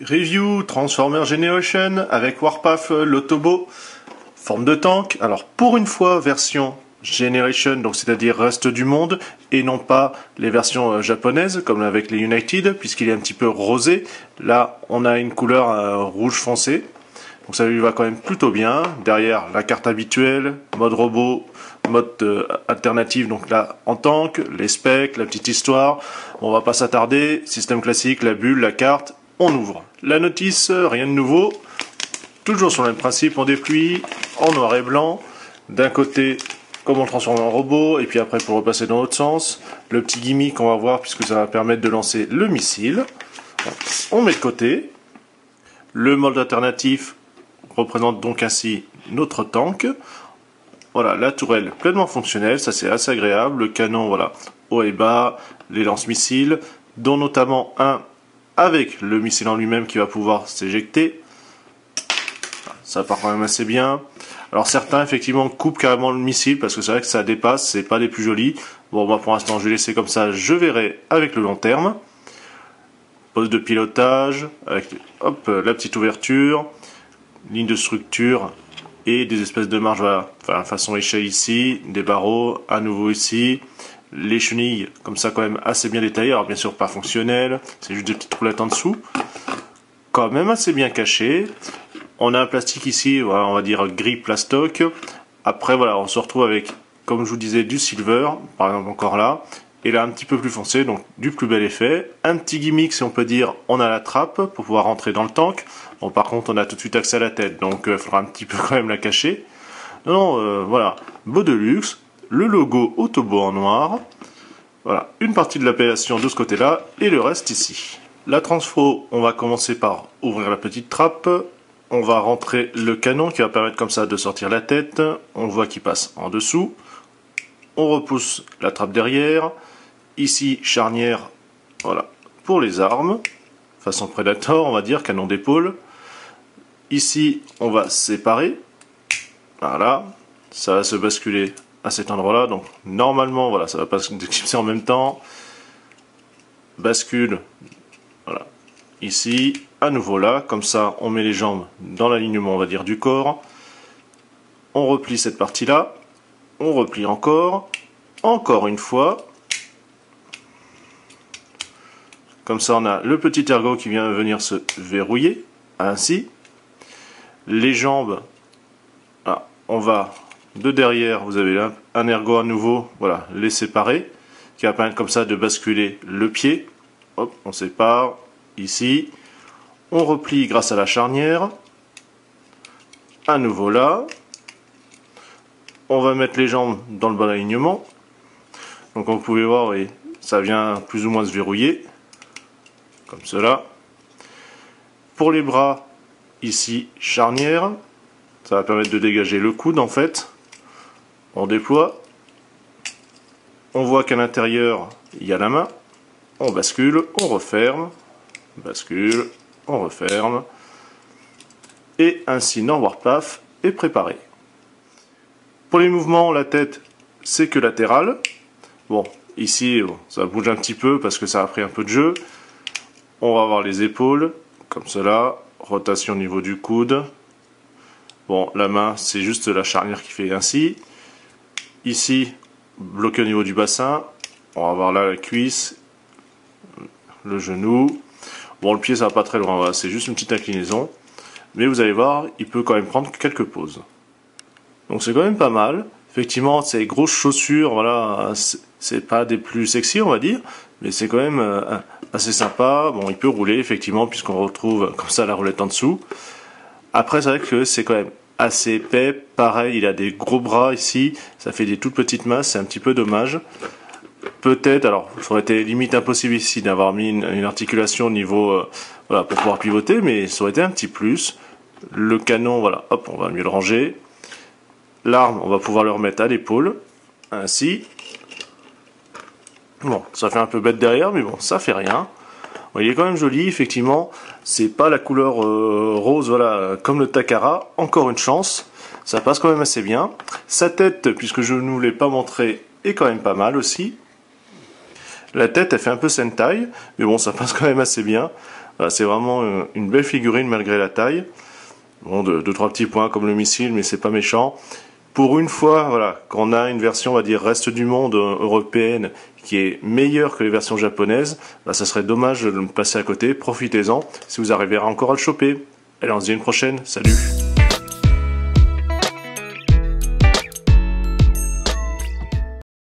Review Transformer Generation avec Warpath l'Autobo, forme de tank. Alors pour une fois version Generation, donc c'est-à-dire reste du monde, et non pas les versions japonaises comme avec les United, puisqu'il est un petit peu rosé. Là on a une couleur rouge foncé, donc ça lui va quand même plutôt bien. Derrière la carte habituelle, mode robot, mode alternative, donc là en tank, les specs, la petite histoire. On va pas s'attarder, système classique, la bulle, la carte, on ouvre. La notice, rien de nouveau, toujours sur le même principe, on déplie en noir et blanc. D'un côté, comment le transformer en robot, et puis après pour repasser dans l'autre sens. Le petit gimmick qu'on va voir puisque ça va permettre de lancer le missile. On met de côté. Le mode alternatif représente donc ainsi notre tank. Voilà, la tourelle pleinement fonctionnelle, ça c'est assez agréable. Le canon, voilà, haut et bas, les lance-missiles, dont notamment un avec le missile en lui-même qui va pouvoir s'éjecter. Ça part quand même assez bien. Alors certains effectivement coupent carrément le missile parce que c'est vrai que ça dépasse, c'est pas les plus jolis. Bon, moi pour l'instant je vais laisser comme ça, je verrai avec le long terme. Poste de pilotage, avec hop, la petite ouverture, ligne de structure et des espèces de marges, voilà, enfin, façon échelle ici, des barreaux, à nouveau ici. Les chenilles, comme ça, quand même assez bien détaillées. Alors, bien sûr, pas fonctionnelles, c'est juste des petites roulettes en dessous. Quand même assez bien caché. On a un plastique ici, voilà, on va dire gris plastoc. Après, voilà, on se retrouve avec, comme je vous disais, du silver, par exemple, encore là. Et là, un petit peu plus foncé, donc du plus bel effet. Un petit gimmick, si on peut dire, on a la trappe pour pouvoir rentrer dans le tank. Bon, par contre, on a tout de suite accès à la tête, donc il faudra un petit peu quand même la cacher. Non, voilà, beau de luxe. Le logo Autobo en noir. Voilà, une partie de l'appellation de ce côté-là et le reste ici. La transfo, on va commencer par ouvrir la petite trappe. On va rentrer le canon qui va permettre comme ça de sortir la tête. On voit qu'il passe en dessous. On repousse la trappe derrière. Ici, charnière, voilà, pour les armes. Façon Predator, on va dire, canon d'épaule. Ici, on va séparer. Voilà, ça va se basculer à cet endroit-là, donc normalement, voilà, ça va pas s'éclipser en même temps. Bascule, voilà, ici, à nouveau là, comme ça, on met les jambes dans l'alignement, on va dire, du corps. On replie cette partie-là, on replie encore une fois. Comme ça, on a le petit ergot qui vient venir se verrouiller, ainsi. Les jambes, là, on va de derrière, vous avez un ergot à nouveau, voilà, les séparer, qui va permettre comme ça de basculer le pied. Hop, on sépare, ici. On replie grâce à la charnière. À nouveau là. On va mettre les jambes dans le bon alignement. Donc comme vous pouvez voir, oui, ça vient plus ou moins se verrouiller. Comme cela. Pour les bras, ici, charnière. Ça va permettre de dégager le coude en fait. On déploie. On voit qu'à l'intérieur, il y a la main. On bascule, on referme. Bascule, on referme. Et ainsi, notre Warpath est préparé. Pour les mouvements, la tête, c'est que latéral. Bon, ici, ça bouge un petit peu parce que ça a pris un peu de jeu. On va avoir les épaules, comme cela. Rotation au niveau du coude. Bon, la main, c'est juste la charnière qui fait ainsi. Ici, bloqué au niveau du bassin. On va avoir là la cuisse, le genou. Bon, le pied, ça va pas très loin, voilà, c'est juste une petite inclinaison. Mais vous allez voir, il peut quand même prendre quelques pauses. Donc c'est quand même pas mal. Effectivement, ces grosses chaussures, voilà, c'est pas des plus sexy, on va dire. Mais c'est quand même assez sympa. Bon, il peut rouler, effectivement, puisqu'on retrouve comme ça la roulette en dessous. Après, c'est vrai que c'est quand même assez épais. Pareil, il a des gros bras ici. Ça fait des toutes petites mains, c'est un petit peu dommage. Peut-être, alors, ça aurait été limite impossible ici d'avoir mis une articulation au niveau, voilà, pour pouvoir pivoter, mais ça aurait été un petit plus. Le canon, voilà, hop, on va mieux le ranger. L'arme, on va pouvoir le remettre à l'épaule, ainsi. Bon, ça fait un peu bête derrière, mais bon, ça fait rien. Bon, il est quand même joli, effectivement. C'est pas la couleur rose, voilà, comme le Takara. Encore une chance. Ça passe quand même assez bien. Sa tête, puisque je ne vous l'ai pas montré, est quand même pas mal aussi. La tête, elle fait un peu Sentai, mais bon, ça passe quand même assez bien. Voilà, c'est vraiment une belle figurine malgré la taille. Bon, deux, trois petits points comme le missile, mais c'est pas méchant. Pour une fois, voilà, qu'on a une version, on va dire, reste du monde européenne qui est meilleure que les versions japonaises, bah, ça serait dommage de me passer à côté. Profitez-en si vous arriverez encore à le choper. Allez, on se dit à une prochaine. Salut!